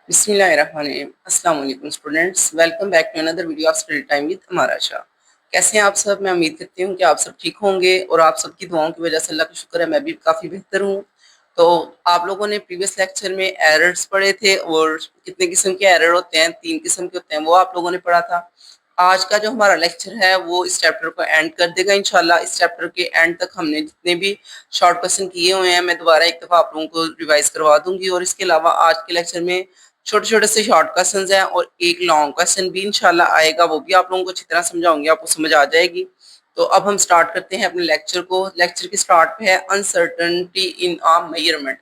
बिस्मिल्लाहिर्रहमानिर्रहीम। अस्सलाम वालेकुम students, welcome back to another video of study time with Amara Shah. कैसे हैं आप सब? मैं उम्मीद करती हूँ कि आप सब ठीक होंगे और आप सबकी दुआओं की वजह से अल्लाह का शुक्र है मैं भी काफ़ी बेहतर हूँ। तो आप लोगों ने प्रीवियस लेक्चर में एरर्स पढ़े थे और कितने किस्म के एरर होते हैं, 3 किस्म के होते हैं, वो आप लोगों ने पढ़ा था। आज का जो हमारा लेक्चर है वो इस चैप्टर को एंड कर देगा इंशाल्लाह। इस चैप्टर के एंड तक हमने जितने भी शॉर्ट क्वेश्चन किए हुए हैं मैं दोबारा एक दफ़ा आप लोगों को रिवाइज करवा दूंगी और इसके अलावा आज के लेक्चर में छोटे छोटे से शॉर्ट क्वेश्चन हैं और एक लॉन्ग क्वेश्चन भी इंशाल्लाह आएगा, वो भी आप लोगों को अच्छी तरह समझाऊंगी, आपको समझ आ जाएगी। तो अब हम स्टार्ट करते हैं अपने लेक्चर को। लेक्चर की स्टार्ट पे है अनसर्टनिटी इन अ मेजरमेंट।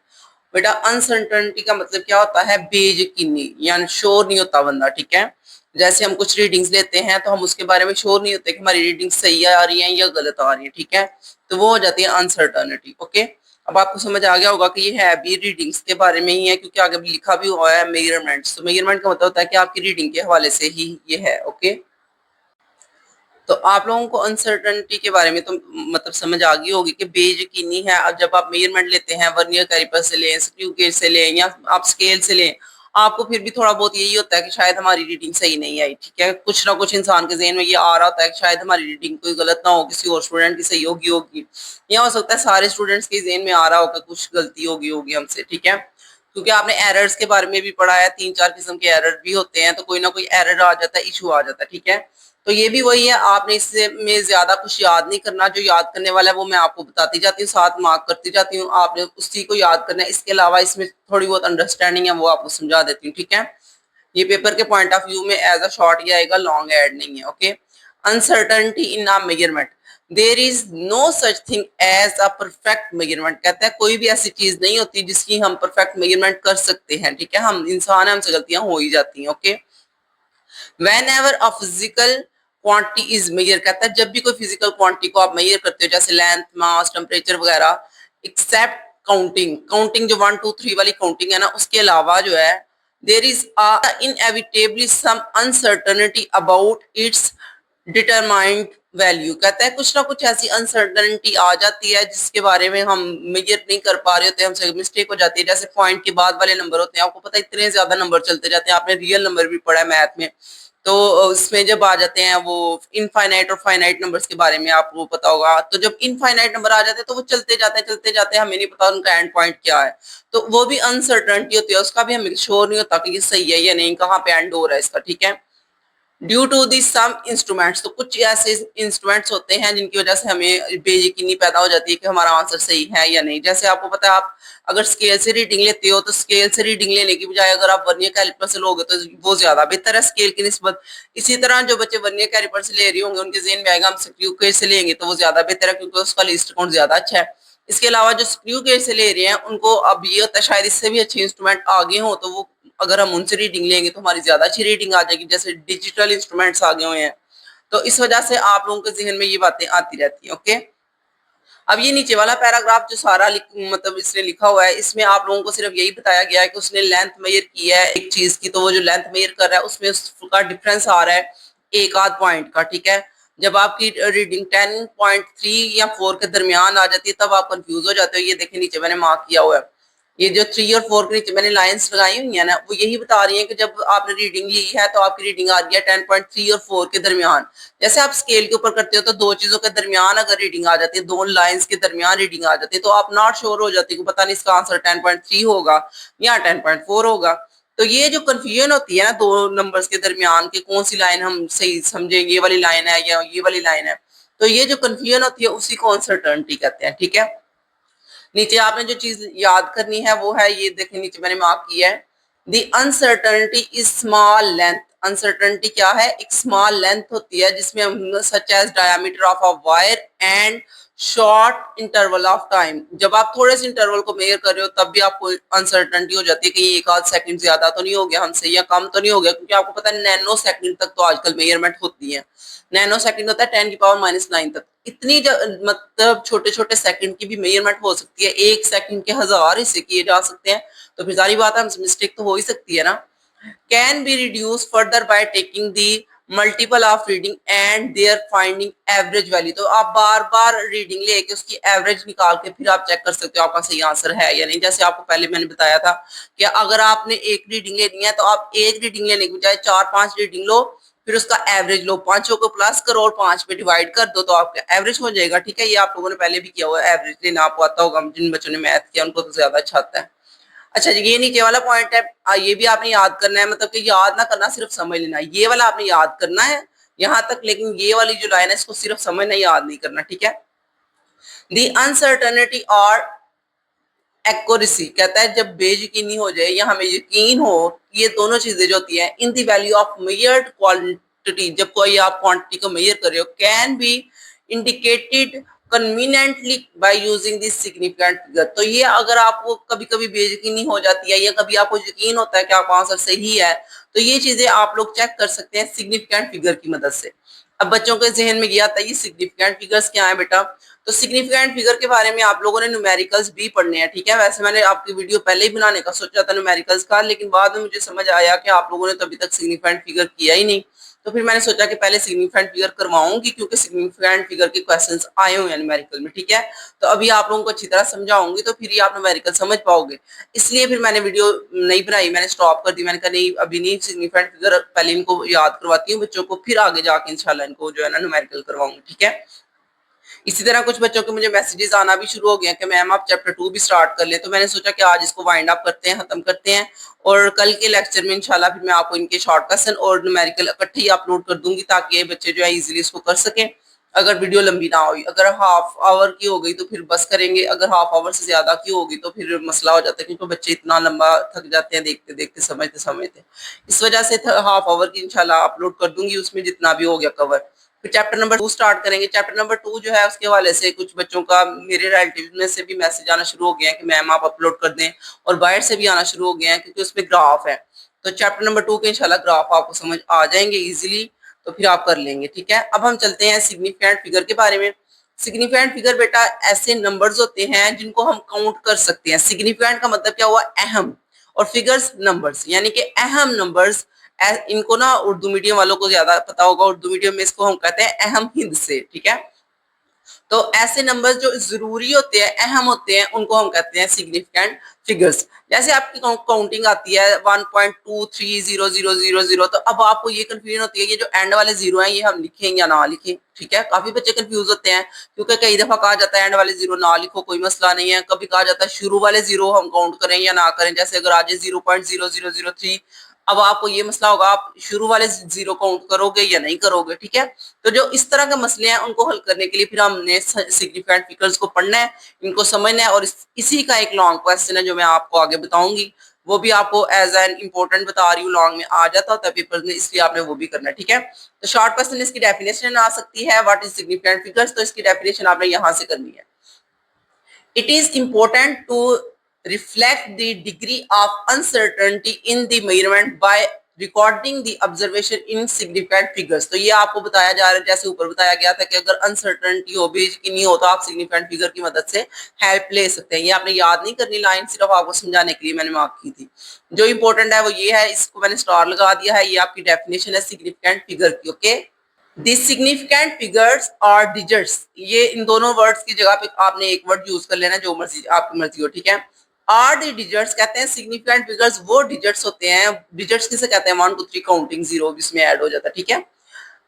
बेटा अनसर्टनिटी का मतलब क्या होता है? बेयकीनी, यानी श्योर नहीं होता बंदा, ठीक है। जैसे हम कुछ रीडिंग्स लेते हैं तो हम उसके बारे में श्योर नहीं होते कि हमारी रीडिंग सही आ रही है या गलत आ रही है, ठीक है। तो वो हो जाती है अनसर्टनिटी। ओके, अब आपको समझ आ गया होगा कि ये है भी रीडिंग्स के बारे में ही है, क्योंकि आगे लिखा भी हुआ है मेजरमेंट्स। तो मेजरमेंट का मतलब होता है कि आपकी रीडिंग के हवाले से ही ये है। ओके, तो आप लोगों को अनसर्टनिटी के बारे में तो मतलब समझ आ गई होगी कि बेयकीनी है। अब जब आप मेजरमेंट लेते हैं, वर्नियर कैलिपर से लें, स्क्रू गेज से लें या आप स्केल से लें, आपको फिर भी थोड़ा बहुत यही होता है कि शायद हमारी रीडिंग सही नहीं आई, ठीक है। कुछ ना कुछ इंसान के ज़हन में ये आ रहा होता है कि शायद हमारी रीडिंग कोई गलत ना हो, किसी और स्टूडेंट की सही होगी। या हो सकता है सारे स्टूडेंट्स के ज़हन में आ रहा हो कि कुछ गलती होगी हमसे, ठीक है। क्योंकि आपने एरर्स के बारे में भी पढ़ा है, 3-4 किस्म के एरर भी होते हैं, तो कोई ना कोई एरर आ जाता है, इशू आ जाता है, ठीक है। तो ये भी वही है, आपने इससे में ज्यादा कुछ याद नहीं करना, जो याद करने वाला है वो मैं आपको बताती जाती हूँ, साथ मार्क करती जाती हूँ, आपने उसी को याद करना है। इसके अलावा इसमें थोड़ी बहुत अंडरस्टैंडिंग है वो आपको समझा देती हूँ, ठीक है। ये पेपर के पॉइंट ऑफ व्यू में एज अ शॉर्ट ही आएगा, लॉन्ग एड नहीं है। Okay, uncertainty in a measurement, there is no such thing as a perfect measurement. कहता है कोई भी ऐसी चीज नहीं होती जिसकी हम परफेक्ट मेजरमेंट कर सकते हैं, ठीक है। हम इंसान है, हमसे गलतियां हो ही जाती हैं। Okay, whenever a physical quantity is measure, कहता है जब भी कोई फिजिकल क्वांटिटी को आप मेजर करते हो, जैसे लेंथ, मास, टेम्परेचर वगैरह, एक्सेप्ट काउंटिंग, काउंटिंग जो 1 2 3 वाली काउंटिंग है ना, उसके अलावा जो है there is inevitably some uncertainty about its determined value. कहता है कुछ ना कुछ ऐसी अनसर्टनिटी आ जाती है जिसके बारे में हम मेजर नहीं कर पा रहे होते, हमसे मिस्टेक हो जाती है। जैसे पॉइंट के बाद वाले नंबर होते हैं, आपको पता है इतने ज्यादा नंबर चलते जाते हैं, आपने रियल नंबर भी पढ़ा है मैथ में। तो उसमें जब आ जाते हैं वो इनफाइनाइट और फाइनाइट नंबर्स के बारे में आपको पता होगा, तो जब इनफाइनाइट नंबर आ जाते हैं तो वो चलते जाते हैं, हमें नहीं पता उनका एंड पॉइंट क्या है। तो वो भी अनसर्टनिटी होती है, उसका भी हमें श्योर नहीं होता कि ये सही है या नहीं, कहाँ पे एंड हो रहा है इसका, ठीक है। Due to the some instruments, तो कुछ ऐसे इंस्ट्रूमेंट्स होते हैं जिनकी वजह से हमें बेयकीनी पैदा हो जाती है कि हमारा आंसर सही है या नहीं। जैसे आपको पता है, आप अगर स्केल से रीडिंग लेते हो तो स्केल से रीडिंग लेने की बजाय अगर आप वर्नियर कैलिपर से लोगे तो वो ज्यादा बेहतर है स्केल की निस्बत। इसी तरह जो बच्चे वर्नियर कैलिपर से ले रहे होंगे उनके ज़हन में आएगा हम स्क्रू गेज से लेंगे तो वो ज्यादा बेहतर है, क्योंकि उसका लीस्ट काउंट ज्यादा अच्छा है। इसके अलावा जो स्क्रू गेज से ले रहे हैं उनको अब ये होता है शायद इससे भी अच्छे इंस्ट्रूमेंट आगे हो, तो वो अगर हम उनसे रीडिंग लेंगे तो हमारी ज्यादा अच्छी रीडिंग आ जाएगी। जैसे डिजिटल इंस्ट्रूमेंट्स आ गए हुए हैं, तो इस वजह से आप लोगों के जहन में ये बातें आती रहती हैं। ओके, अब ये नीचे वाला पैराग्राफ जो सारा मतलब इसने लिखा हुआ है, इसमें आप लोगों को सिर्फ यही बताया गया है कि उसने लेंथ मेजर की है एक चीज की, तो वो जो लेंथ मेजर कर रहा है उसमें उसका डिफरेंस आ रहा है एक आध पॉइंट का, ठीक है। जब आपकी रीडिंग 10.3 या 4 के दरमियान आ जाती है तब आप कंफ्यूज हो जाते हो। ये देखिए नीचे मैंने मार्क किया हुआ है, ये जो 3 और 4 के नीचे मैंने लाइंस लगाई हुई है ना, वो यही बता रही है कि जब आपने रीडिंग ली है तो आपकी रीडिंग आ रही है 10.3 और 4 के दरमियान। जैसे आप स्केल के ऊपर करते हो तो दो चीजों के दरमियान अगर रीडिंग आ जाती है, दो लाइंस के दरमियान रीडिंग आ जाती है, तो आप नॉट श्योर हो जाती है कि पता नहीं इसका आंसर 10.3 होगा या 10.4 होगा। तो ये जो कंफ्यूजन होती है ना दो नंबर्स के दरमियान की, कौन सी लाइन हम सही समझे, ये वाली लाइन है या ये वाली लाइन है, तो ये जो कंफ्यूजन होती है उसी को अनसर्टेनिटी कहते हैं, ठीक है। नीचे आपने जो चीज याद करनी है वो है, ये देखें नीचे मैंने मार्क किया है, the uncertainty is small length. Uncertainty क्या है? एक स्मॉल लेंथ होती है जिसमें हम such as diameter of a wire and short interval of time. जब आप थोड़े से इंटरवल को मेजर कर रहे हो तब भी आपको अनसर्टनिटी हो जाती है कि एक आध सेकंड ज्यादा तो नहीं हो गया हमसे या कम तो नहीं हो गया, क्योंकि आपको पता है नैनो सेकंड तक तो आजकल मेजरमेंट होती है। नैनो सेकंड होता है 10⁻⁹ तक। इतनी मतलब छोटे छोटे सेकंड की भी मेजरमेंट हो सकती है, एक सेकंड के 1000 हिस्से किए जा सकते हैं, तो फिर सारी बात है हमसे मिस्टेक तो हो ही सकती है ना। Can be reduce further by taking the multiple of reading and there finding average value. तो आप बार बार रीडिंग लेके उसकी एवरेज निकाल के फिर आप चेक कर सकते हो आपका सही आंसर है या नहीं। जैसे आपको पहले मैंने बताया था कि अगर आपने एक रीडिंग लेनी है तो आप एक रीडिंग लेने की बजाय 4-5 रीडिंग लो, फिर उसका एवरेज लो, पांचों को प्लस करो और 5 पे डिवाइड कर दो तो आपका एवरेज हो जाएगा। ठीक है, ये आप लोगों ने पहले भी किया हुआ है, एवरेज लेना आपको आता होगा। जिन बच्चों ने मैथ किया उनको तो ज्यादा अच्छा आता है। अच्छा जी, ये नीचे वाला पॉइंट है, ये भी आपने याद करना है, मतलब कि याद ना करना, सिर्फ समझ लेना। ये वाला आपने याद करना है यहाँ तक, लेकिन ये वाली जो लाइन है इसको सिर्फ समझना, याद नहीं करना। ठीक है, दी अनसर्टनिटी और एक्यूरेसी कहता है जब बेयकीनी हो जाए या हमें यकीन हो, ये दोनों चीजें जो होती हैं, इन दी वैल्यू ऑफ मेजर्ड क्वांटिटी, जब कोई आप क्वांटिटी को मेजर कर रहे हो, can be indicated conveniently by using this significant figure. तो ये अगर आपको कभी कभी बेयकीनी हो जाती है या कभी आपको यकीन होता है कि आपका आंसर सही है, तो ये चीजें आप लोग चेक कर सकते हैं सिग्निफिकेंट फिगर की मदद से। अब बच्चों के जहन में ये आता है ये सिग्निफिकेंट फिगर्स क्या है बेटा, तो सिग्निफिकेंट फिगर के बारे में आप लोगों ने न्यूमेरिकल्स भी पढ़ने हैं। ठीक है, वैसे मैंने आपकी वीडियो पहले ही बनाने का सोचा था न्यूमेरिकल्स का, लेकिन बाद में मुझे समझ आया कि आप लोगों ने तो अभी तक सिग्निफिकेंट फिगर किया ही नहीं, तो फिर मैंने सोचा कि पहले सिग्निफिकेंट फिगर करवाऊंगी, क्योंकि सिग्निफिकेंट फिगर के क्वेश्चंस आए हुए हैं न्यूमेरिकल में। ठीक है, तो अभी आप लोगों को अच्छी तरह समझाऊंगी तो फिर ही आप न्यूमेरिकल समझ पाओगे। इसलिए फिर मैंने वीडियो नहीं बनाई, मैंने स्टॉप कर दी। मैंने कहा नहीं, अभी नहीं, सिग्निफिकेंट फिगर पहले इनको याद करवाती हूँ बच्चों को, फिर आगे जाके इंशाल्लाह इनको जो है ना न्यूमेरिकल करवाऊंगी। ठीक है, इसी तरह कुछ बच्चों के मुझे मैसेजेस आना भी शुरू हो गए कि मैम आप चैप्टर 2 भी स्टार्ट कर ले, तो मैंने सोचा कि आज इसको वाइंड अप करते हैं, खत्म करते हैं, और कल के लेक्चर में इंशाल्लाह फिर मैं आपको इनके शॉर्ट क्वेश्चन और न्यूमेरिकल इकट्ठे ही अपलोड कर दूंगी, ताकि ये बच्चे जो है इजीली इसको कर सकें। अगर वीडियो लंबी ना हुई, अगर हाफ आवर की हो गई तो फिर बस करेंगे, अगर हाफ आवर से ज्यादा की होगी तो फिर मसला हो जाता है, क्योंकि बच्चे इतना लंबा थक जाते हैं देखते देखते, समझते समझते। इस वजह से हाफ आवर की इंशाल्लाह अपलोड कर दूंगी, उसमें जितना भी हो गया कवर। फिर चैप्टर नंबर 2 स्टार्ट करेंगे। चैप्टर नंबर 2 जो है उसके हवाले से कुछ बच्चों का मेरे रिलेटिव में से भी मैसेज आना शुरू हो गया है कि मैम आप अपलोड कर दें, और बाहर से भी आना शुरू हो गया है, क्योंकि उसमें ग्राफ है। तो चैप्टर नंबर 2 के इंशाल्लाह ग्राफ आपको समझ आ जाएंगे इजीली, तो फिर आप कर लेंगे। ठीक है, अब हम चलते हैं सिग्निफिकेंट फिगर के बारे में। सिग्निफिकेंट फिगर बेटा ऐसे नंबर्स होते हैं जिनको हम काउंट कर सकते हैं। सिग्निफिकेंट का मतलब क्या हुआ, अहम, और फिगर्स नंबर्स, यानी कि अहम नंबर्स। इनको ना उर्दू मीडियम वालों को ज्यादा पता होगा, उर्दू मीडियम में इसको हम कहते हैं अहम हिंद से। ठीक है, तो ऐसे नंबर्स जो जरूरी होते हैं, अहम होते हैं, उनको हम कहते हैं सिग्निफिकेंट फिगर्स। जैसे आपकी काउंटिंग आती है 1.230000, तो अब आपको ये कंफ्यूजन होती है, ये जो एंड वाले जीरो हैं ये हम लिखें या ना लिखें। ठीक है, काफी बच्चे कंफ्यूज होते हैं, क्योंकि कई दफा कहा जाता है एंड वाले जीरो ना लिखो, कोई मसला नहीं है। कभी कहा जाता है शुरू वाले जीरो हम काउंट करें या ना करें, जैसे अगर आज 0.0003, अब आपको ये मसला होगा आप शुरू वाले जीरो काउंट करोगे या नहीं करोगे। ठीक है, तो जो इस तरह के मसले हैं उनको हल करने के लिए फिर हमने सिग्निफिकेंट फिगर्स को पढ़ना है, इनको समझना है, और इसी का एक लॉन्ग क्वेश्चन है जो मैं आपको आगे बताऊंगी, वो भी आपको एज एन इंपॉर्टेंट बता रही हूँ, लॉन्ग में आ जाता होता है पेपर में, इसलिए आपने वो भी करना है। ठीक है, तो शॉर्ट क्वेश्चन इसकी डेफिनेशन आ सकती है, व्हाट इज सिग्निफिकेंट फिगर्स, तो इसकी डेफिनेशन आपने यहाँ से करनी है। It is important to reflect the degree of uncertainty in the measurement by recording the observation in significant figures। तो ये आपको बताया जा रहा है, जैसे ऊपर बताया गया था कि अगर अनसर्टनिटी हो, बेयकीनी हो, तो आप सिग्निफिकेंट फिगर की मदद से हेल्प ले सकते हैं। ये आपने याद नहीं करनी लाइन, सिर्फ आपको समझाने के लिए मैंने मार्क की थी। जो इंपॉर्टेंट है वो ये है, इसको मैंने स्टार लगा दिया है, ये आपकी डेफिनेशन है सिग्निफिकेंट फिगर की। ओके, दी सिग्निफिकेंट फिगर्स और डिजिट्स, ये इन दोनों वर्ड्स की जगह पे आपने एक वर्ड यूज कर लेना, जो मर्जी आपकी मर्जी हो। ठीक है, आर दी डिजिट्स कहते हैं सिग्निफिकेंट फिगर्स वो डिजिट्स होते हैं, डिजिट्स किसे कहते हैं, 1 2 3 काउंटिंग जीरो इसमें ऐड हो जाता है। ठीक है,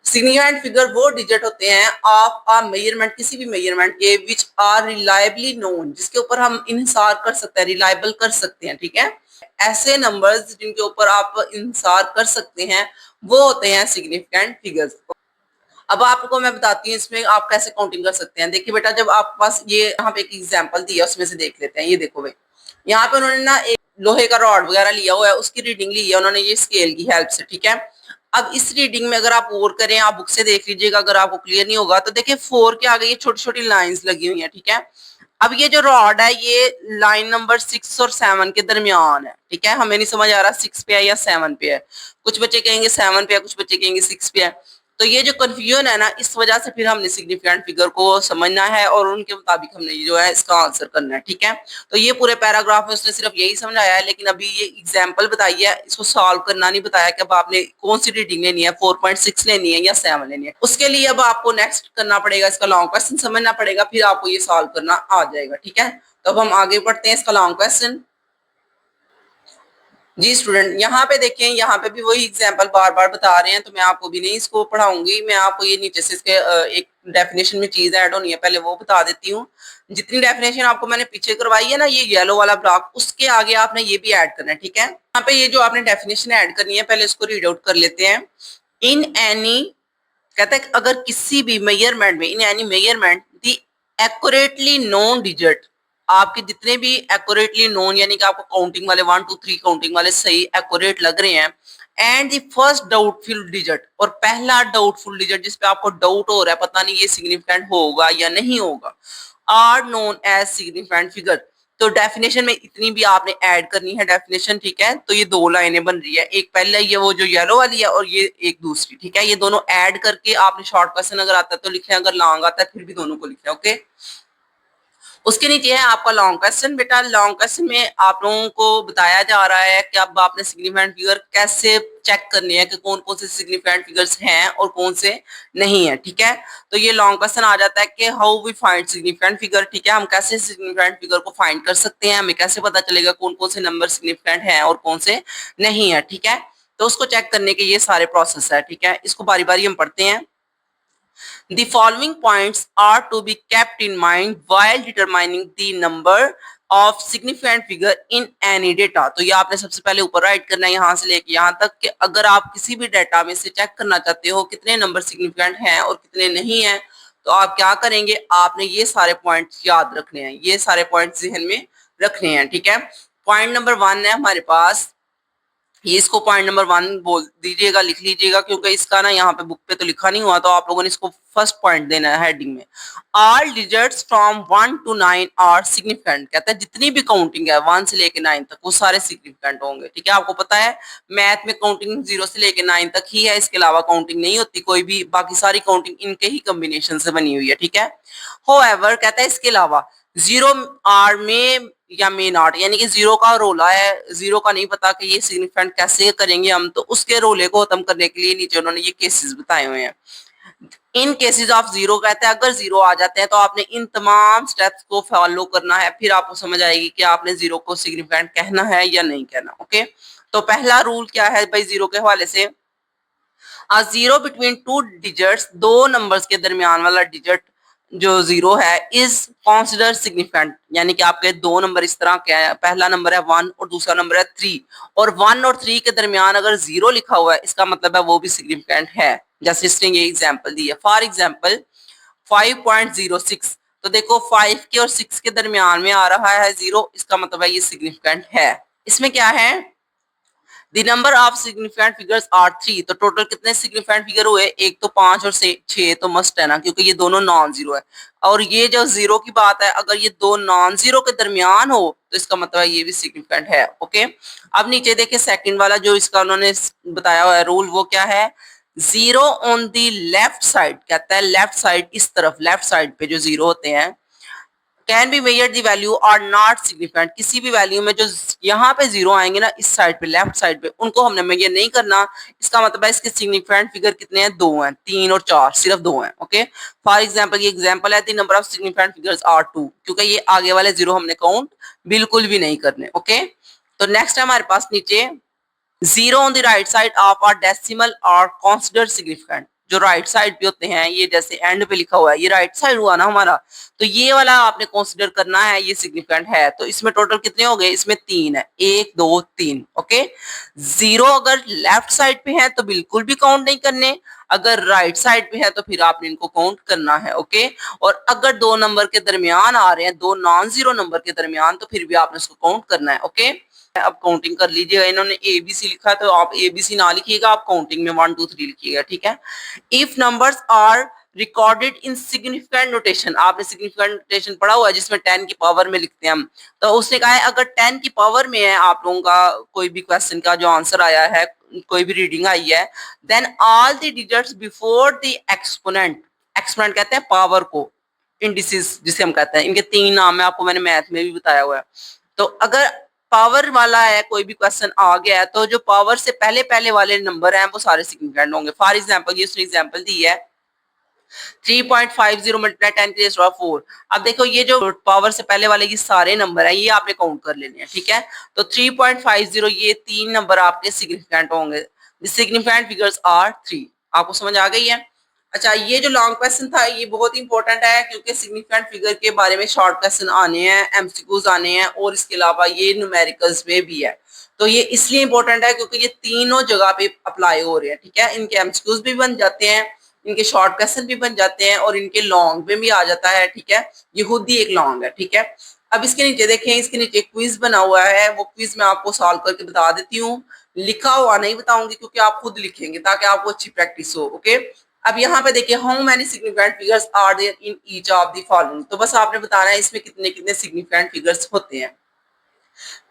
सिग्निफिकेंट फिगर वो डिजिट होते हैं ऑफ अ मेजरमेंट, किसी भी मेजरमेंट के, विच आर रिलायबली नोन, जिसके ऊपर हम इंसार कर सकते हैं, रिलायबल कर सकते हैं। ठीक है, ऐसे नंबर्स जिनके ऊपर आप इंसार कर सकते हैं वो होते हैं सिग्निफिकेंट फिगर्स। अब आपको मैं बताती हूँ इसमें आप कैसे काउंटिंग कर सकते हैं। देखिए बेटा, जब आपके पास ये यहाँ पे एक एग्जांपल दिया उसमें से देख लेते हैं। ये देखो भाई, यहाँ पे उन्होंने ना एक लोहे का रॉड वगैरह लिया हुआ है, उसकी रीडिंग ली है उन्होंने ये स्केल की हेल्प से। ठीक है, अब इस रीडिंग में अगर आप और करें, आप बुक से देख लीजिएगा, अगर आपको क्लियर नहीं होगा तो देखिए 4 के आगे ये छोटी छोटी लाइन्स लगी हुई है। ठीक है, अब ये जो रॉड है ये लाइन नंबर 6 और 7 के दरमियान है। ठीक है, हमें नहीं समझ आ रहा 6 पे है या 7 पे है, कुछ बच्चे कहेंगे 7 पे है, कुछ बच्चे कहेंगे 6 पे है। तो ये जो कंफ्यूजन है ना, इस वजह से फिर हमने सिग्निफिकेंट फिगर को समझना है और उनके मुताबिक हमने जो है इसका आंसर करना है, ठीक है। तो ये पूरे पैराग्राफ में उसने सिर्फ यही समझाया है, लेकिन अभी ये एग्जाम्पल बताई है, इसको सॉल्व करना नहीं बताया कि अब आपने कौन सी रीडिंग लेनी है, 4.6 लेनी है या 7 लेनी है। उसके लिए अब आपको नेक्स्ट करना पड़ेगा, इसका लॉन्ग क्वेश्चन समझना पड़ेगा, फिर आपको ये सॉल्व करना आ जाएगा, ठीक है। तो अब हम आगे बढ़ते हैं इसका लॉन्ग क्वेश्चन। जी स्टूडेंट, यहाँ पे देखें, यहाँ पे भी वही एग्जांपल बार बार बता रहे हैं, तो मैं आपको भी नहीं इसको पढ़ाऊंगी, मैं आपको ये नीचे से इसके एक डेफिनेशन में चीज ऐड होनी है, पहले वो बता देती हूँ। जितनी डेफिनेशन आपको मैंने पीछे करवाई है ना, ये येलो वाला ब्लॉक, उसके आगे आपने ये भी ऐड करना है, ठीक है। यहाँ पे ये जो आपने डेफिनेशन ऐड करनी है, पहले इसको रीड आउट कर लेते हैं। इन एनी, कहता है अगर किसी भी मेजरमेंट में, in any measurement the accurately known digit, आपके जितने भी एक्यूरेटली नोन यानी कि आपको काउंटिंग वाले 1 2 3 काउंटिंग वाले सही एक्यूरेट लग रहे हैं, and the first doubtful digit, और पहला डाउटफुल डिजिट जिस पे आपको डाउट हो रहा है, पता नहीं ये सिग्निफिकेंट होगा या नहीं होगा, are known as significant figure. तो डेफिनेशन में इतनी भी आपने ऐड करनी है डेफिनेशन, ठीक है। तो ये दो लाइनें बन रही है, एक पहले ये वो जो येलो वाली है और ये एक दूसरी, ठीक है। ये दोनों ऐड करके आपने शॉर्ट क्वेश्चन अगर आता है तो लिखे, अगर लॉन्ग आता है फिर भी दोनों को लिखे, ओके। उसके नीचे है आपका लॉन्ग क्वेश्चन। बेटा लॉन्ग क्वेश्चन में आप लोगों को बताया जा रहा है कि अब आपने सिग्निफिकेंट फिगर कैसे चेक करने हैं कि कौन कौन से सिग्निफिकेंट फिगर्स हैं और कौन से नहीं है, ठीक है। तो ये लॉन्ग क्वेश्चन आ जाता है कि how we find significant figure, ठीक है। हम कैसे सिग्निफिकेंट फिगर को फाइंड कर सकते हैं, हमें कैसे पता चलेगा कौन कौन से नंबर सिग्निफिकेंट हैं और कौन से नहीं है, ठीक है। तो उसको चेक करने के ये सारे प्रोसेस है, ठीक है। इसको बारी बारी हम पढ़ते हैं। The following points are to be kept in mind while determining the number of significant figure in any data। तो ये आपने सबसे पहले ऊपर राइट करना है यहाँ से लेके यहाँ तक कि अगर आप किसी भी डेटा में से चेक करना चाहते हो कितने नंबर सिग्निफिकेंट हैं और कितने नहीं हैं, तो आप क्या करेंगे, आपने ये सारे पॉइंट्स याद रखने हैं, ये सारे पॉइंट्स जहन में रखने हैं, ठीक है। पॉइंट नंबर 1 है हमारे पास, ये इसको पॉइंट नंबर 1 बोल दीजिएगा, लिख लीजिएगा, क्योंकि इसका ना यहाँ पे बुक पे तो लिखा नहीं हुआ, तो आप लोगों ने इसको फर्स्ट पॉइंट देना है हेडिंग में। All digits from 1 to 9 are significant, कहता है जितनी भी काउंटिंग है 1 से लेके 9 तक वो सारे सिग्निफिकेंट होंगे, ठीक है। आपको पता है मैथ में काउंटिंग 0 से लेके 9 तक ही है, इसके अलावा काउंटिंग नहीं होती कोई भी, बाकी सारी काउंटिंग इनके ही कॉम्बिनेशन से बनी हुई है, ठीक है। होएवर, कहता है इसके अलावा 0 आर में या मे नॉट, यानी कि 0 का रोला है, 0 का नहीं पता कि ये सिग्निफिकेंट कैसे करेंगे हम, तो उसके रोले को खत्म करने के लिए नीचे उन्होंने ये केसेस बताए हुए हैं। इन केसेस ऑफ 0, कहते हैं अगर 0 आ जाते हैं तो आपने इन तमाम स्टेप्स को फॉलो करना है, फिर आपको समझ आएगी कि आपने 0 को सिग्निफिकेंट कहना है या नहीं कहना, ओके। तो पहला रूल क्या है भाई 0 के हवाले से, 0 बिटवीन 2 डिजिट्स, दो नंबर्स के दरमियान वाला डिजिट जो 0 है इज कॉन्सिडर सिग्निफिकेंट, यानी कि आपके दो नंबर इस तरह के हैं, पहला नंबर है 1 और दूसरा नंबर है 3, और 1 और 3 के दरमियान अगर 0 लिखा हुआ है इसका मतलब है वो भी सिग्निफिकेंट है। जैसे इसने ये एग्जांपल दी है, फॉर एग्जांपल 5.06, तो देखो 5 के और 6 के दरमियान में आ रहा है 0, इसका मतलब है ये सिग्निफिकेंट है। इसमें क्या है, The number of significant figures are 3, तो टोटल कितने सिग्निफिकेंट फिगर हुए, एक तो 5 और 6 तो मस्ट है ना, क्योंकि ये दोनों नॉन जीरो है। और ये जो 0 की बात है, अगर ये दो नॉन जीरो के दरमियान हो तो इसका मतलब है ये भी सिग्निफिकेंट है, ओके। अब नीचे देखिए सेकंड वाला जो इसका उन्होंने बताया हुआ है रूल, वो क्या है, 0 ऑन दी लेफ्ट साइड, कहता है लेफ्ट साइड, इस तरफ लेफ्ट साइड पे जो 0 होते हैं, can be measure the value are not significant, किसी भी वैल्यू में जो यहाँ पे 0 आएंगे ना इस साइड पे लेफ्ट साइड पे, उनको हमने मेजर नहीं करना। इसका मतलब है इसके सिग्निफिकेंट फिगर कितने हैं, 2 हैं, 3 और 4 सिर्फ 2 हैं, ओके। फॉर एग्जांपल ये एग्जांपल है, the number of significant figures are 2, क्योंकि ये आगे वाले 0 हमने काउंट बिल्कुल भी नहीं करने, ओके। तो नेक्स्ट है हमारे पास नीचे 0 on the right side of a decimal are consider significant, जो राइट साइड पे होते हैं, ये जैसे एंड पे लिखा हुआ है ये राइट साइड हुआ ना हमारा, तो ये वाला आपने कंसीडर करना है, ये सिग्निफिकेंट है। तो इसमें टोटल कितने हो गए, इसमें 3 है, 1 2 3, ओके। 0 अगर लेफ्ट साइड पे है तो बिल्कुल भी काउंट नहीं करने, अगर राइट साइड पे है तो फिर आपने इनको काउंट करना है, ओके। और अगर दो नंबर के दरमियान आ रहे हैं, दो नॉन जीरो नंबर के दरमियान, तो फिर भी आपने उसको काउंट करना है, ओके। अब काउंटिंग कर लीजिएगा, इन्होंने ABC लिखा तो आप ABC ना लिखिएगा, आप काउंटिंग में 1 2 3 लिखिएगा, ठीक है। If numbers are recorded in significant notation, आपने सिग्निफिकेंट नोटेशन पढ़ा हुआ है जिसमें 10 की पावर में लिखते हैं हम। तो उसने कहा है अगर 10 की पावर में है आप लोगों का कोई भी क्वेश्चन का जो आंसर आया है, कोई भी रीडिंग आई है, then all the digits before the exponent, exponent कहते हैं पावर को, इंडिसेस जिसे हम कहते हैं, इनके 3 नाम है, आपको मैंने मैथ में भी बताया हुआ है। तो अगर पावर वाला है कोई भी क्वेश्चन आ गया है तो जो पावर से पहले पहले वाले नंबर हैं वो सारे सिग्निफिकेंट होंगे। फॉर एग्जांपल ये उसने एग्जांपल दी है 3.50 मल्टीप्लाई 10 की पावर 4। अब देखो ये जो पावर से पहले वाले ये सारे नंबर है ये आपने काउंट कर लेने हैं, ठीक है। तो 3.50 ये 3 नंबर आपके सिग्निफिकेंट होंगे। The significant figures are 3। आपको समझ आ गई है। अच्छा, ये जो लॉन्ग क्वेश्चन था ये बहुत इंपॉर्टेंट है क्योंकि सिग्निफिकेंट फिगर के बारे में शॉर्ट क्वेश्चन आने हैं, एमसीक्यूज आने हैं और इसके अलावा ये न्यूमेरिकल्स में भी है। तो ये इसलिए इंपॉर्टेंट है क्योंकि ये तीनों जगह पे अप्लाई हो रहे हैं, ठीक है। इनके एमसीक्यूज भी बन जाते हैं, इनके शॉर्ट क्वेश्चन भी बन जाते हैं और इनके लॉन्ग में भी आ जाता है, ठीक है। ये खुद ही एक लॉन्ग है, ठीक है। अब इसके नीचे देखें, इसके नीचे क्विज बना हुआ है, वो क्विज मैं आपको सॉल्व करके बता देती हूँ। लिखा हुआ नहीं बताऊंगी क्योंकि आप खुद लिखेंगे ताकि आपको अच्छी प्रैक्टिस हो, ओके। अब यहाँ पे देखिए how many significant figures are there in each of the following. तो बस आपने बताना है इसमें कितने कितने सिग्निफिकेंट फिगर्स होते हैं।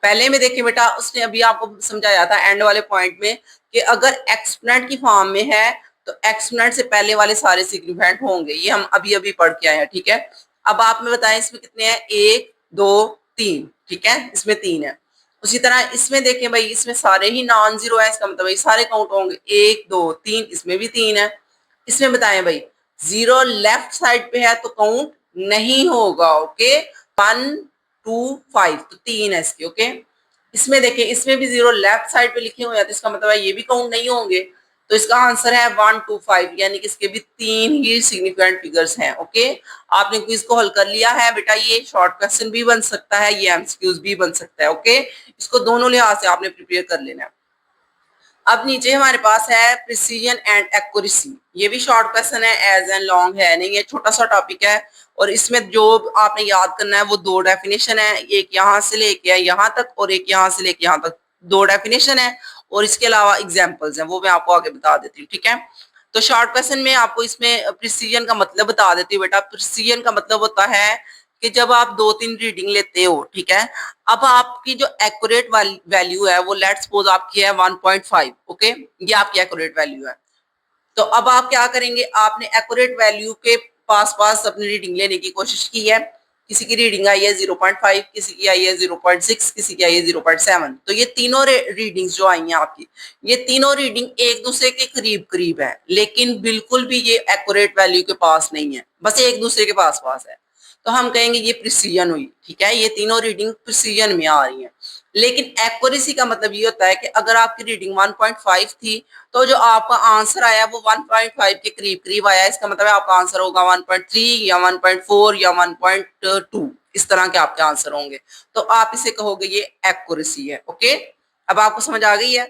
पहले में देखिए बेटा, उसने अभी आपको समझाया था एंड वाले पॉइंट में कि अगर एक्सपोनेंट की फॉर्म में है तो एक्सपोनेंट से पहले वाले सारे सिग्निफिकेंट होंगे। ये हम अभी अभी पढ़ के आए हैं, ठीक है। अब आप में बताएं इसमें कितने हैं, 1 2 3, ठीक है, इसमें 3 है। उसी तरह इसमें देखें भाई, इसमें सारे ही नॉन जीरो है, इसका मतलब भाई सारे काउंट होंगे, 1 2 3, इसमें भी 3 है। इसमें बताएं भाई जीरो लेफ्ट साइड पे है तो काउंट नहीं होगा, ओके। 1 2 5 तो 3 है इसके, ओके। इसमें देखिए इसमें भी जीरो लेफ्ट साइड पे लिखे हुए हैं तो इसका मतलब है ये भी काउंट नहीं होंगे। तो इसका आंसर है 1 2 5, यानी कि इसके भी 3 ही सिग्निफिकेंट फिगर्स हैं, ओके। आपने क्विज को हल कर लिया है बेटा, ये शॉर्ट क्वेश्चन भी बन सकता है, ये एमसीक्यूज भी बन सकता है, ओके। इसको दोनों लिहाज से आपने प्रिपेयर कर लेना है। अब नीचे हमारे पास है प्रिसीजन एंड एक्यूरेसी। ये भी शॉर्ट क्वेश्चन है, एज एंड लॉन्ग है नहीं, ये छोटा सा टॉपिक है। और इसमें जो आपने याद करना है वो 2 डेफिनेशन है, एक यहाँ से लेके यहाँ तक और एक यहाँ से लेके यहाँ तक, 2 डेफिनेशन है। और इसके अलावा एग्जाम्पल्स हैं, वो मैं आपको आगे बता देती हूँ, ठीक है। तो शॉर्ट क्वेश्चन में आपको इसमें प्रिसीजन का मतलब बता देती हूँ बेटा। प्रिसीजन का मतलब होता है कि जब आप 2-3 रीडिंग लेते हो, ठीक है, अब आपकी जो एक्यूरेट वैल्यू है वो लेट्स सपोज आपकी है 1.5, ओके, ये आपकी एक्यूरेट वैल्यू है। तो अब आप क्या करेंगे, आपने एक्यूरेट वैल्यू के पास पास अपनी रीडिंग लेने की कोशिश की है। किसी की रीडिंग आई है 0.5, किसी की आई है 0.6, किसी की आई है 0.7। तो ये तीनों रीडिंग्स जो आई हैं आपकी, ये तीनों रीडिंग एक दूसरे के करीब करीब है, लेकिन बिल्कुल भी ये एक्यूरेट वैल्यू के पास नहीं है, बस एक दूसरे के पास पास है। तो हम कहेंगे ये प्रिसीजन हुई, ठीक है, ये तीनों रीडिंग प्रिसीजन में आ रही हैं। लेकिन एक्यूरेसी का मतलब ये होता है कि अगर आपकी रीडिंग 1.5 थी तो जो आपका आंसर आया वो 1.5 के करीब करीब आया, इसका मतलब है आपका आंसर होगा 1.3 या 1.4 या 1.2, इस तरह के आपके आंसर होंगे। तो आप इसे कहोगे ये एक्यूरेसी है, ओके। अब आपको समझ आ गई है।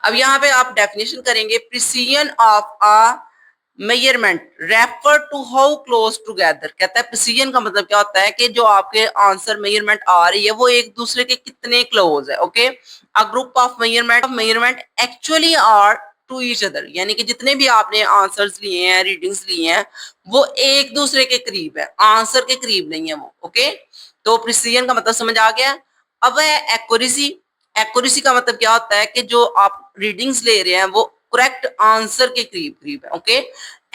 अब यहाँ पे आप डेफिनेशन करेंगे, precision of a measurement refer to how close together. कहता है प्रिसीजन का मतलब क्या होता है कि जो आपके आंसर मेजरमेंट आ रही है वो एक दूसरे के कितने क्लोज है, okay. A group of measurement actually are to each other, यानी कि जितने भी आपने आंसर्स लिए हैं, रीडिंग्स लिए हैं, वो एक दूसरे के करीब है, आंसर के करीब नहीं है वो, ओके। तो प्रिसीजन का मतलब समझ आ गया। अब है एक्यूरेसी। एक्यूरेसी का मतलब क्या होता है कि जो आप रीडिंग्स ले रहे हैं वो करेक्ट आंसर के करीब करीब है, okay.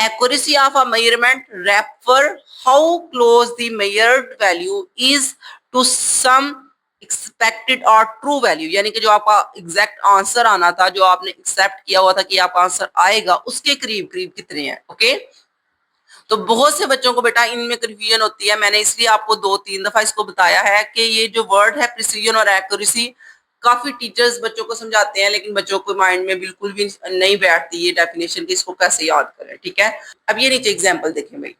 Accuracy of a measurement refer how close the measured value is to some expected और ट्रू वैल्यू, यानी कि जो आपका एग्जैक्ट आंसर आना था, जो आपने एक्सेप्ट किया हुआ था कि आपका आंसर आएगा, उसके करीब करीब कितने हैं, ओके। तो बहुत से बच्चों को बेटा इनमें कंफ्यूजन होती है, मैंने इसलिए आपको 2-3 दफा इसको बताया है कि ये जो वर्ड है प्रिसीजन और एक्यूरेसी, काफी टीचर्स बच्चों को समझाते हैं लेकिन बच्चों को माइंड में बिल्कुल भी नहीं बैठती ये डेफिनेशन की, इसको कैसे याद करें, ठीक है। अब ये नीचे एग्जाम्पल देखें भाई।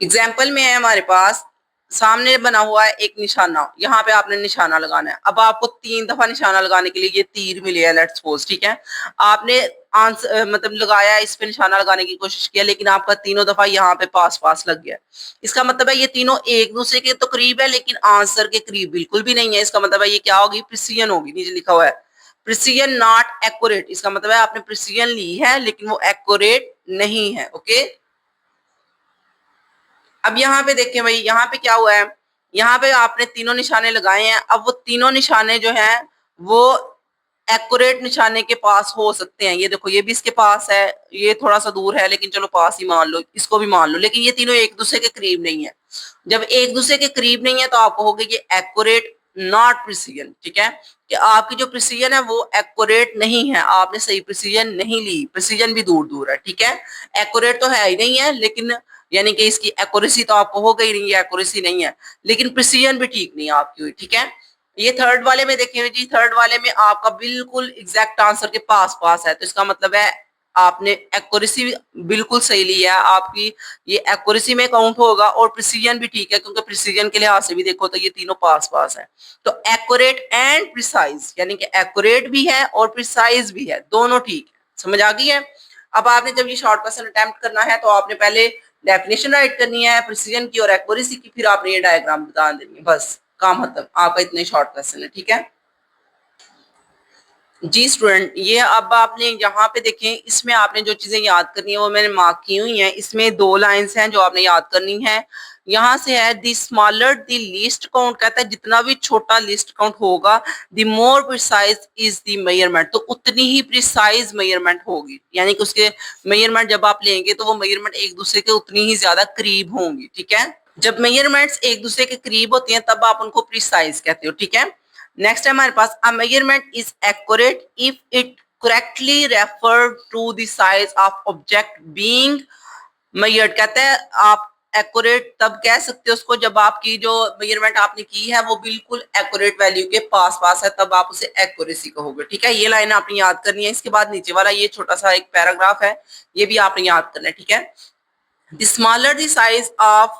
एग्जाम्पल में है हमारे पास सामने बना हुआ है एक निशाना, यहाँ पे आपने निशाना लगाना है। अब आपको 3 दफा निशाना लगाने के लिए ये तीर मिले हैं लेट्स सपोज, ठीक है। आपने आंसर मतलब लगाया, इस पे निशाना लगाने की कोशिश किया, लेकिन आपका तीनों दफा यहाँ पे पास पास लग गया। इसका मतलब है ये तीनों एक दूसरे के तो करीब है लेकिन आंसर के करीब बिल्कुल भी नहीं है। इसका मतलब है ये क्या होगी, प्रिसीजन होगी। नीचे लिखा हुआ है प्रिसीजन नॉट एक्यूरेट, इसका मतलब है आपने प्रिसीजन ली है लेकिन वो एक्यूरेट नहीं है, ओके। अब यहाँ पे देखें भाई, यहाँ पे क्या हुआ है, यहाँ पे आपने तीनों निशाने लगाए हैं। अब वो तीनों निशाने जो हैं वो एक्यूरेट निशाने के पास हो सकते हैं। ये देखो, ये भी इसके पास है, ये थोड़ा सा दूर है, लेकिन चलो पास ही मान लो, इसको भी मान लो, लेकिन ये तीनों एक दूसरे के करीब नहीं है। जब एक दूसरे के करीब नहीं है तो आप कहोगे ये एक्यूरेट नॉट प्रिसीजन, ठीक है, कि आपकी जो प्रिसीजन है वो एक्यूरेट नहीं है, आपने सही प्रिसीजन नहीं ली, प्रिसीजन भी दूर दूर है, ठीक है। एक्यूरेट तो है ही नहीं है, लेकिन यानी कि इसकी एक्यूरेसी तो आपको हो गई नहीं है, एक्यूरेसी नहीं है, लेकिन प्रिसीजन भी ठीक नहीं है आपकी हुई, ठीक है। ये थर्ड वाले में देखेंगे जी, थर्ड वाले में आपका बिल्कुल एग्जैक्ट आंसर के पास पास है, तो इसका मतलब है आपने एक्यूरेसी बिल्कुल सही ली है, आपकी ये एक्यूरेसी में काउंट होगा, और प्रिसीजन भी ठीक है, क्योंकि प्रिसीजन के लिहाज से भी देखो तो ये तीनों पास पास है। तो एक्यूरेट एंड प्रिसाइज, यानी कि एक्यूरेट भी है और प्रिसाइज भी है, दोनों ठीक है। समझ आ गई है। अब आपने जब ये शॉर्ट क्वेश्चन अटेम्प्ट करना है तो आपने पहले डेफिनेशन राइट करनी है प्रिसीजन की और एक्यूरेसी की, फिर आपने ये डायग्राम बता देनी है, बस काम खत्म, आपका इतना ही शॉर्ट क्वेश्चन है, ठीक है जी स्टूडेंट। ये अब आपने यहाँ पे देखें, इसमें आपने जो चीजें याद करनी है वो मैंने मार्क की हुई हैं। इसमें दो लाइंस हैं जो आपने याद करनी है। यहाँ से है the smaller the least count, कहता है जितना भी छोटा लिस्ट काउंट होगा the more precise is the measurement, तो उतनी ही प्रिसाइज मेजरमेंट होगी, यानी कि उसके मेजरमेंट जब आप लेंगे तो वो मेजरमेंट एक दूसरे के उतनी ही ज्यादा करीब होंगी, ठीक है। जब मेजरमेंट्स एक दूसरे के करीब होती हैं तब आप उनको प्रिसाइज कहते हो, ठीक है। नेक्स्ट है हमारे पास, a measurement is accurate if it correctly refer to the size of object being measured, कहते हैं आप एक्यूरेट तब कह सकते हो उसको जब आपकी जो मेजरमेंट आपने की है वो बिल्कुल एक्यूरेट वैल्यू के पास पास है, तब आप उसे एक्यूरेसी कहोगे, ठीक है। ये लाइन आपने याद करनी है। इसके बाद नीचे वाला ये छोटा सा एक पैराग्राफ है, ये भी आपने याद करना है, ठीक है। The smaller the size of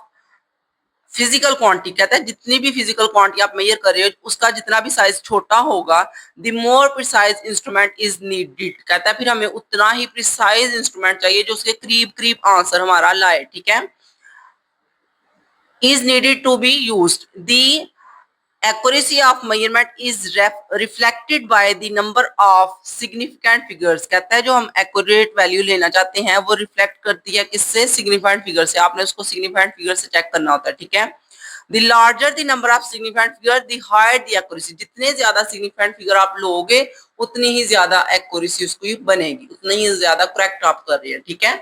physical quantity, कहता है जितनी भी फिजिकल क्वांटिटी आप मेजर कर रहे हो उसका जितना भी साइज छोटा होगा the more precise instrument is needed, कहता है फिर हमें उतना ही प्रिसाइज इंस्ट्रूमेंट चाहिए जो उसके करीब करीब आंसर हमारा लाए, ठीक है। Is needed to be used, the accuracy of measurement is reflected by the number of significant figures, कहता है जो हम accurate value लेना चाहते हैं वो reflect करती है किससे, significant figure से, आपने उसको significant figure से check करना होता है, ठीक है। The larger the number of significant figure, the higher the accuracy, जितने ज्यादा significant figure आप लोगे उतनी ही ज्यादा accuracy उसकी बनेगी, उतनी ही ज्यादा correct आप कर रहे हैं, ठीक है।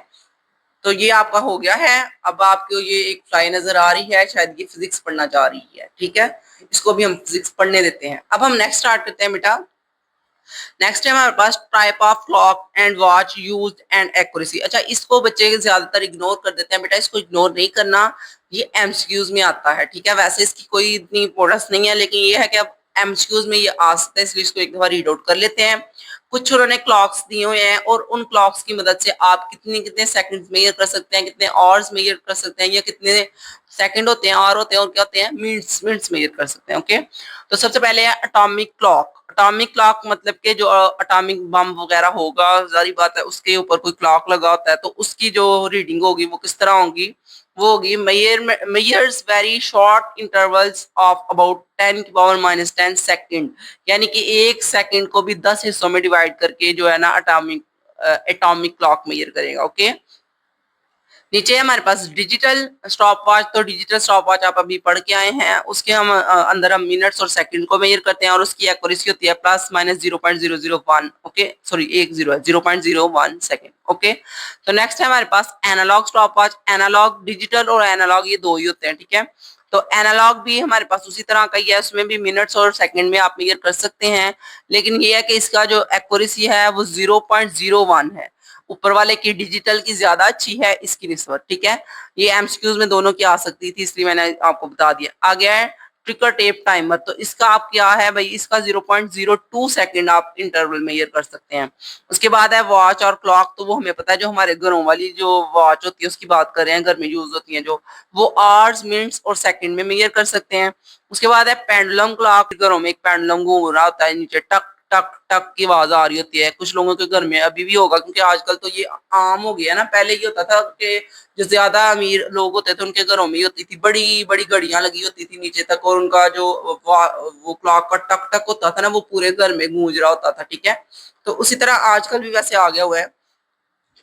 तो ये आपका हो गया है। अब आपको ये एक फ्लाई नजर आ रही है, शायद ये फिजिक्स पढ़ना चाह रही है, ठीक है, इसको भी हम फिजिक्स पढ़ने देते हैं। अब हम नेक्स्ट स्टार्ट करते हैं बेटा। नेक्स्ट है हमारे पास type of clock and watch used and accuracy. अच्छा, इसको बच्चे ज्यादातर इग्नोर कर देते हैं, बेटा इसको इग्नोर नहीं करना, ये एमसीक्यूज में आता है, ठीक है। वैसे इसकी कोई इतनी इंपॉर्टेंस नहीं है, लेकिन ये है कि अब एमसीक्यूज में ये आ सकता है, इसलिए इसको एक दफा रीड आउट कर लेते हैं। कुछ उन्होंने क्लॉक्स दिए हुए हैं और उन क्लॉक्स की मदद से आप कितने कितने सेकंड्स मेजर कर सकते हैं, कितने आवर्स मेजर कर सकते हैं, या कितने सेकंड होते हैं, आवर होते हैं, और क्या होते हैं, मिनट्स मिनट्स मेजर कर सकते हैं, ओके। तो सबसे पहले है एटॉमिक क्लॉक। एटॉमिक क्लॉक मतलब के जो एटॉमिक बम वगैरह होगा, जारी बात है उसके ऊपर कोई क्लॉक लगा होता है, तो उसकी जो रीडिंग होगी वो किस तरह होगी, वो होगी measures very short intervals of about 10 की पावर -10 सेकंड, यानी कि एक सेकंड को भी 10 हिस्सों में डिवाइड करके जो है ना एटॉमिक क्लॉक मेजर करेगा, ओके। नीचे हमारे पास डिजिटल स्टॉप वॉच। तो डिजिटल स्टॉप वॉच आप अभी पढ़ के आए हैं, उसके हम अंदर हम मिनट्स और सेकंड को मेजर करते हैं, और उसकी एक्यूरेसी होती है +-0.001, ओके, सॉरी एक जीरो है, 0.01 सेकंड, ओके। तो नेक्स्ट है हमारे पास analogue stop watch. Analogue, digital और एनालॉग ये दो ही होते हैं, ठीक है। तो एनालॉग भी हमारे पास उसी तरह का ही है, उसमें भी मिनट्स और सेकंड में आप मेजर कर सकते हैं, लेकिन ये है कि इसका जो एक्यूरेसी है वो 0.01 है, ऊपर वाले की डिजिटल की ज्यादा अच्छी है इसकी निस्बत, ठीक है। ये एमसीक्यूज में दोनों की आ सकती थी, इसलिए मैंने आपको बता दिया। आ गया है ट्रिकर टेप टाइमर। तो इसका आप क्या है भाई, इसका 0.02 सेकंड आप इंटरवल मेजर कर सकते हैं। उसके बाद है वॉच और क्लॉक। तो वो हमें पता है, जो हमारे घरों वाली जो वॉच होती है उसकी बात कर रहे हैं, घर में यूज होती है जो, वो आवर्स, मिनट्स और सेकंड में मेजर कर सकते हैं। उसके बाद है पेंडुलम क्लॉक। घरों में एक पेंडुलम घूम रहा होता है, नीचे टक टक टक की आवाज आ रही होती है, कुछ लोगों के घर में अभी भी होगा, क्योंकि आजकल तो ये आम हो गया ना। पहले ये होता था कि जो ज्यादा अमीर लोग होते थे उनके घरों में ही होती थी, बड़ी बड़ी घड़ियां लगी होती थी नीचे तक, और उनका जो वो क्लॉक का टक टक होता था ना, वो पूरे घर में गूंज रहा होता था, ठीक है। तो उसी तरह आजकल भी वैसे आ गया हुआ है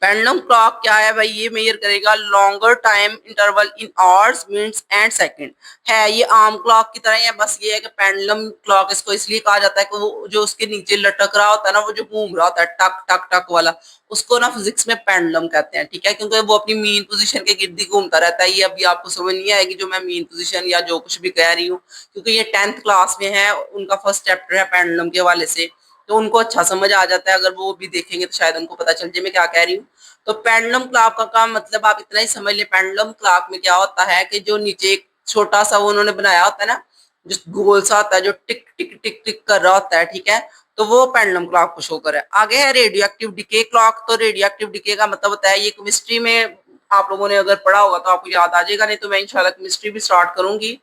पेंडुलम क्लॉक क्या है भाई, ये मेजर करेगा longer time interval in hours, minutes and second. है ये आम क्लॉक की तरह है, बस ये है कि पेंडुलम क्लॉक इसको इसलिए कहा जाता है कि वो जो उसके नीचे लटक रहा होता है ना, वो जो घूम रहा होता है टक टक टक वाला, उसको ना फिजिक्स में पेंडुलम कहते हैं, ठीक है, क्योंकि वो अपनी मीन पोजीशन के गिर्द ही घूमता रहता है। ये अभी आपको समझ नहीं आएगी जो मैं मीन पोजीशन या जो कुछ भी कह रही हूँ, क्योंकि ये 10th क्लास में है, उनका फर्स्ट चैप्टर है पेंडुलम के हवाले से, तो उनको अच्छा समझ आ जाता है। अगर वो भी देखेंगे तो शायद उनको पता चल जाए मैं क्या कह रही हूँ। तो पेंडुलम क्लॉक का मतलब आप इतना ही समझ ले, पेंडुलम क्लॉक में क्या होता है कि जो नीचे एक छोटा सा वो उन्होंने बनाया होता है ना, जो गोल सा होता है, जो टिक टिक टिक टिक कर रहा होता है, ठीक है, तो वो पेंडुलम क्लॉक को शो कर है। आगे है रेडियो एक्टिव डिके क्लॉक। तो रेडियो एक्टिव डिके का मतलब होता है, ये केमिस्ट्री में आप लोगों ने अगर पढ़ा होगा तो आपको याद आ जाएगा, नहीं तो मैं इंशाल्लाह केमिस्ट्री भी स्टार्ट करूंगी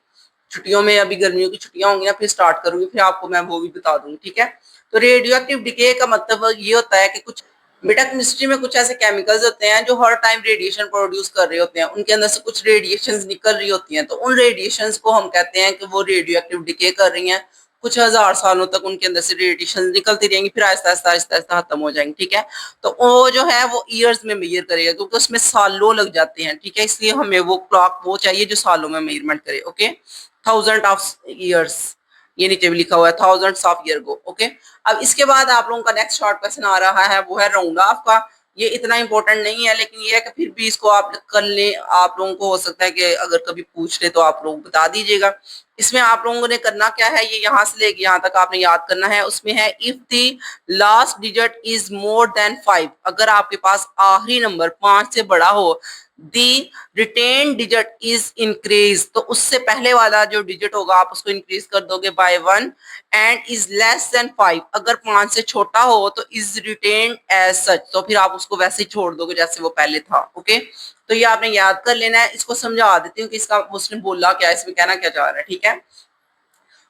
छुट्टियों में, अभी गर्मियों की छुट्टियां होंगी ना, फिर स्टार्ट करूंगी, फिर आपको मैं वो भी बता दूंगी, ठीक है। तो रेडियो एक्टिव डिके का मतलब ये होता है कि कुछ बेटा केमिस्ट्री में कुछ ऐसे केमिकल्स होते हैं जो हर टाइम रेडिएशन प्रोड्यूस कर रहे होते हैं, उनके अंदर से कुछ रेडिएशंस निकल रही होती हैं, तो उन रेडिएशंस को हम कहते हैं कि वो रेडियो एक्टिव डिके कर रही हैं। कुछ हजार सालों तक उनके अंदर से रेडिएशन निकलती रहेंगी, फिर आहिस्ता आहिस्ता आहिस्ता आहिस्ता खत्म हो जाएंगी, ठीक है। तो वो जो है वो ईयर्स में मेजर करेगा, क्योंकि उसमें सालों लग जाते हैं, ठीक है, इसलिए हमें वो क्लॉक वो चाहिए जो सालों में मेजरमेंट करे। ओके, थाउजेंड ऑफ ईयर्स, ये नीचे भी लिखा हुआ है thousands of year go. Okay, अब इसके बाद आप लोगों का नेक्स्ट शॉर्ट क्वेश्चन आ रहा है, वो है राउंड ऑफ का। ये इतना इंपॉर्टेंट नहीं है, लेकिन ये है कि फिर भी इसको आप कर लें, आप लोगों को हो सकता है कि अगर कभी पूछ ले तो आप लोग बता दीजिएगा। इसमें आप लोगों ने करना क्या है, ये यहाँ से लेके यहाँ तक आपने याद करना है। उसमें है if the last digit is more than 5, अगर आपके पास आखिरी नंबर 5 से बड़ा हो, दी रिटेन डिजिट इज इंक्रीज, तो उससे पहले वाला जो डिजिट होगा आप उसको इंक्रीज कर दोगे by 1, and is less than 5, अगर 5 से छोटा हो तो इज रिटेन एज सच, तो फिर आप उसको वैसे ही छोड़ दोगे जैसे वो पहले था। ओके, तो ये आपने याद कर लेना है। इसको समझा देती हूँ कि इसका उसने बोला क्या, इसमें कहना क्या चाह रहा है, ठीक है।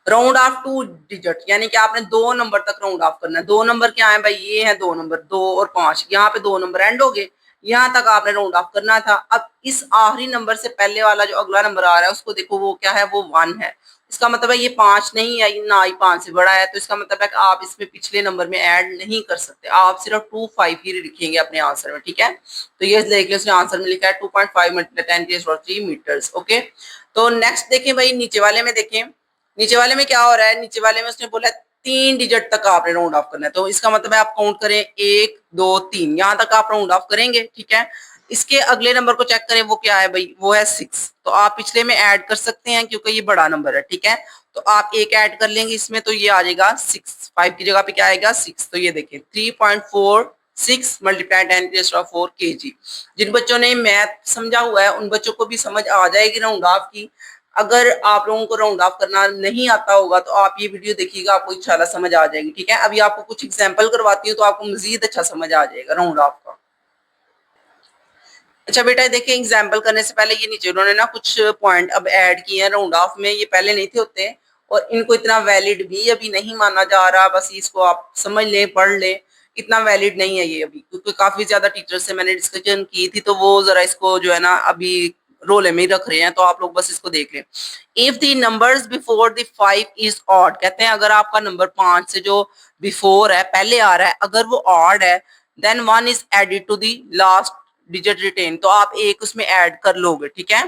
राउंड ऑफ 2 डिजिट, यानी कि आपने 2 नंबर तक राउंड ऑफ करना है। 2 नंबर क्या है भाई, ये है 2 नंबर, 2 और 5, यहाँ पे 2 नंबर एंड हो गए, यहाँ तक आपने राउंड ऑफ करना था। अब इस आखिरी नंबर से पहले वाला जो अगला नंबर आ रहा है उसको देखो, वो क्या है, वो 1 है। इसका मतलब है ये 5 नहीं है, ना ही 5 से बड़ा है, तो इसका मतलब है कि आप इसमें पिछले नंबर में ऐड नहीं कर सकते, आप सिर्फ 2 5 ही लिखेंगे अपने आंसर में, ठीक है। तो ये देखिए उसने आंसर में लिखा है 2.5 × 10⁻³ मीटर्स। ओके, तो नेक्स्ट देखें भाई, नीचे वाले में देखें, नीचे वाले में क्या हो रहा है, नीचे वाले में उसने बोला 3 डिजिट तक आपने राउंड ऑफ करना है, तो इसका मतलब है आप काउंट करें 1 2 3, यहाँ तक आप राउंड ऑफ करेंगे, ठीक है। इसके अगले नंबर को चेक करें, वो क्या है भाई, वो है 6, तो आप पिछले में ऐड कर सकते हैं क्योंकि ये बड़ा नंबर है, ठीक है। तो आप एक ऐड कर लेंगे इसमें, तो ये आ जाएगा 6, 5 की जगह पे क्या आएगा 6, तो ये देखिए 3.46 × 10⁻⁴ kg। जिन बच्चों ने मैथ समझा हुआ है उन बच्चों को भी समझ आ जाएगी राउंड ऑफ की। अगर आप लोगों को राउंड ऑफ करना नहीं आता होगा तो आप ये वीडियो देखिएगा, आपको इंशाल्लाह समझ आ जाएगी, ठीक है। अभी आपको कुछ एग्जांपल करवाती हूँ तो आपको मजीद अच्छा समझ आ जाएगा राउंड ऑफ का। अच्छा बेटा देखिए, एग्जाम्पल करने से पहले ये नीचे उन्होंने ना कुछ पॉइंट अब ऐड किए हैं राउंड ऑफ में, ये पहले नहीं थे होते, और इनको इतना वैलिड भी अभी नहीं माना जा रहा, बस इसको आप समझ लें, पढ़ लें, इतना वैलिड नहीं है ये अभी, क्योंकि काफी ज्यादा टीचर से मैंने डिस्कशन की थी, तो वो जरा इसको जो है ना अभी रोले में ही रख रहे हैं, तो आप लोग बस इसको देख लें। If the numbers before the 5 is odd, कहते हैं अगर आपका नंबर 5 से जो बिफोर है, पहले आ रहा है, अगर वो ऑड है, then 1 is added to the last digit retain, तो आप एक उसमें ऐड कर लोगे, ठीक है।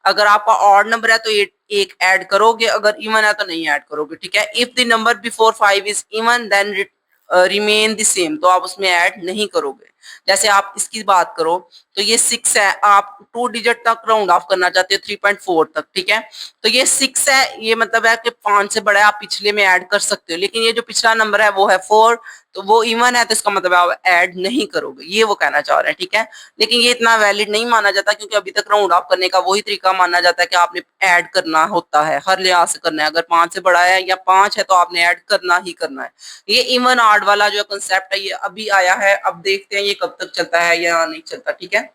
अगर आपका ऑड नंबर है तो एक ऐड करोगे, अगर इवन है तो नहीं ऐड करोगे, ठीक है। If the number before 5 is even then remain the same, तो आप उसमें ऐड नहीं करोगे। जैसे आप इसकी बात करो तो ये 6 है, आप 2 डिजिट तक राउंड ऑफ करना चाहते हो 3.4 तक, ठीक है। तो ये 6 है, ये मतलब है कि 5 से बड़ा है, आप पिछले में ऐड कर सकते हो, लेकिन ये जो पिछला नंबर है वो है 4, तो वो इवन है, तो इसका मतलब आप ऐड नहीं करोगे, ये वो कहना चाह रहे हैं, ठीक है। लेकिन ये इतना वैलिड नहीं माना जाता, क्योंकि अभी तक राउंड ऑफ करने का वही तरीका माना जाता है कि आपने ऐड करना होता है, हर लिहाज से करना है, अगर 5 से बड़ा है या 5 है तो आपने ऐड करना ही करना है। ये इवन ऑड वाला जो कंसेप्ट है ये अभी आया है, अब देखते हैं ये कब तक चलता है या नहीं चलता, ठीक है।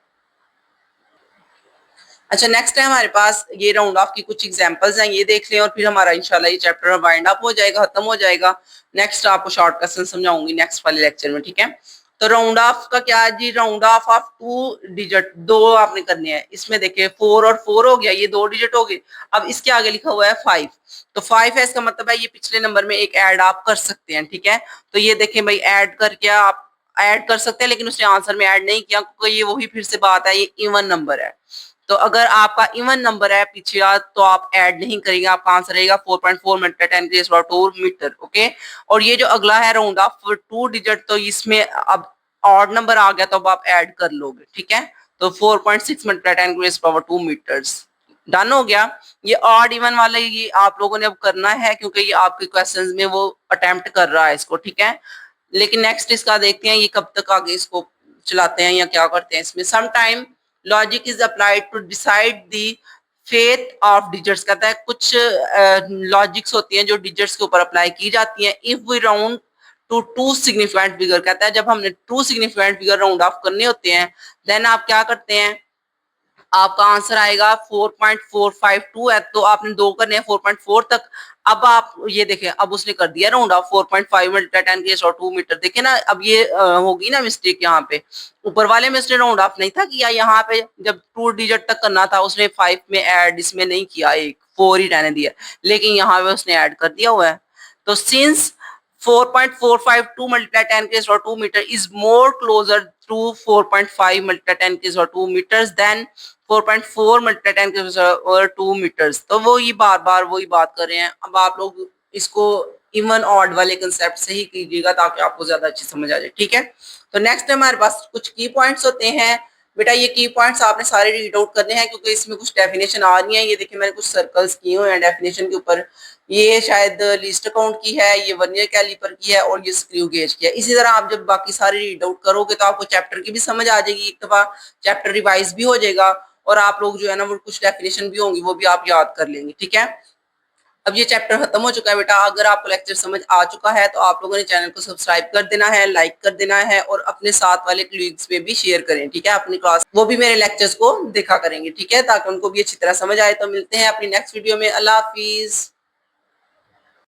अच्छा नेक्स्ट है हमारे पास ये राउंड ऑफ की कुछ एग्जांपल्स हैं, ये देख लें और फिर हमारा इंशाल्लाह ये चैप्टर वाइंड अप हो जाएगा, खत्म हो जाएगा। नेक्स्ट आपको शॉर्ट क्वेश्चन समझाऊंगी नेक्स्ट वाले लेक्चर में, ठीक है। तो राउंड ऑफ का क्या है जी, राउंड ऑफ 2 डिजिट, 2 आपने करने हैं। इसमें देखिए 4 और 4 हो गया, ये 2 डिजिट हो गए। अब इसके आगे लिखा हुआ है 5, तो 5 है, इसका मतलब है ये पिछले नंबर में एक ऐड आप कर सकते हैं, ठीक है। तो ये देखें भाई, ऐड करके आप ऐड कर सकते हैं, लेकिन उसने आंसर में ऐड नहीं किया क्योंकि ये वही फिर से बात है, ये इवन नंबर है। तो अगर आपका इवन नंबर है पिछला तो आप ऐड नहीं करेंगे, आपका आंसर रहेगा 4.4 मीटर 10⁻² मीटर। ओके, और ये जो अगला है राउंड ऑफ 2 डिजिट, तो इसमें अब ऑड नंबर आ गया तो अब आप ऐड कर लोगे, ठीक है। तो 4.6 मीटर 10⁻² मीटर्स डन हो गया। ये ऑड इवन वाला ये आप लोगों ने अब करना है क्योंकि ये आपके क्वेश्चंस में वो अटेम्प्ट कर रहा है इसको, ठीक है। लेकिन नेक्स्ट इसका देखते हैं ये कब तक आगे इसको चलाते हैं या क्या करते हैं इसमें। Some time logic is applied to decide the faith of digits, कहता है कुछ लॉजिक्स होती हैं जो डिजिट्स के ऊपर अप्लाई की जाती हैं। If we round to two significant figure, कहता है जब हमने two significant figure round off करने होते हैं देन आप क्या करते हैं, आपका आंसर आएगा 4.452 है, तो आपने दो करने हैं 4.4 तक। अब आप ये देखें, अब उसने कर दिया राउंड ऑफ 4.5 मीटर 10⁻² मीटर, देखे ना। अब ये होगी ना मिस्टेक यहाँ पे, ऊपर वाले में उसने राउंड ऑफ नहीं था किया, यहाँ पे जब 2 डिजिट तक करना था उसने 5 में ऐड इसमें नहीं किया, एक 4 ही रहने दिया, लेकिन यहाँ पे उसने ऐड कर दिया हुआ है। तो since 4.452 multiplied 10⁻² meter is more closer to 4.5 multiplied 10⁻² meters than 4.4 multiplied 10⁻² meters। तो वो ये बार बार वही बात कर रहे हैं। अब आप लोग इसको इवन ऑड वाले कंसेप्ट से ही कीजिएगा ताकि आपको ज्यादा अच्छी समझ आ जाए, ठीक है। तो नेक्स्ट हमारे पास कुछ की पॉइंट्स होते हैं। बेटा ये की पॉइंट्स आपने सारे रीड आउट करने हैं क्योंकि इसमें कुछ डेफिनेशन आ रही है। ये देखिए मैंने कुछ सर्कल्स किए हुए हैं डेफिनेशन के ऊपर। ये शायद लीस्ट काउंट की है, ये वर्नियर कैलिपर की है और ये स्क्रू गेज की है। इसी तरह आप जब बाकी सारे रीड आउट करोगे तो आपको चैप्टर की भी समझ आ जाएगी, एक दफा चैप्टर रिवाइज भी हो जाएगा और आप लोग जो है ना वो कुछ डेफिनेशन भी होंगी वो भी आप याद कर लेंगे, ठीक है। अब ये चैप्टर खत्म हो चुका है बेटा। अगर आपको लेक्चर समझ आ चुका है तो आप लोगों ने चैनल को सब्सक्राइब कर देना है, लाइक कर देना है और अपने साथ वाले कलीग्स में भी शेयर करें, ठीक है। अपनी क्लास वो भी मेरे लेक्चर्स को देखा करेंगे, ठीक है, ताकि उनको भी अच्छी तरह समझ आए। तो मिलते हैं अपनी नेक्स्ट वीडियो में। अल्लाह हाफिज।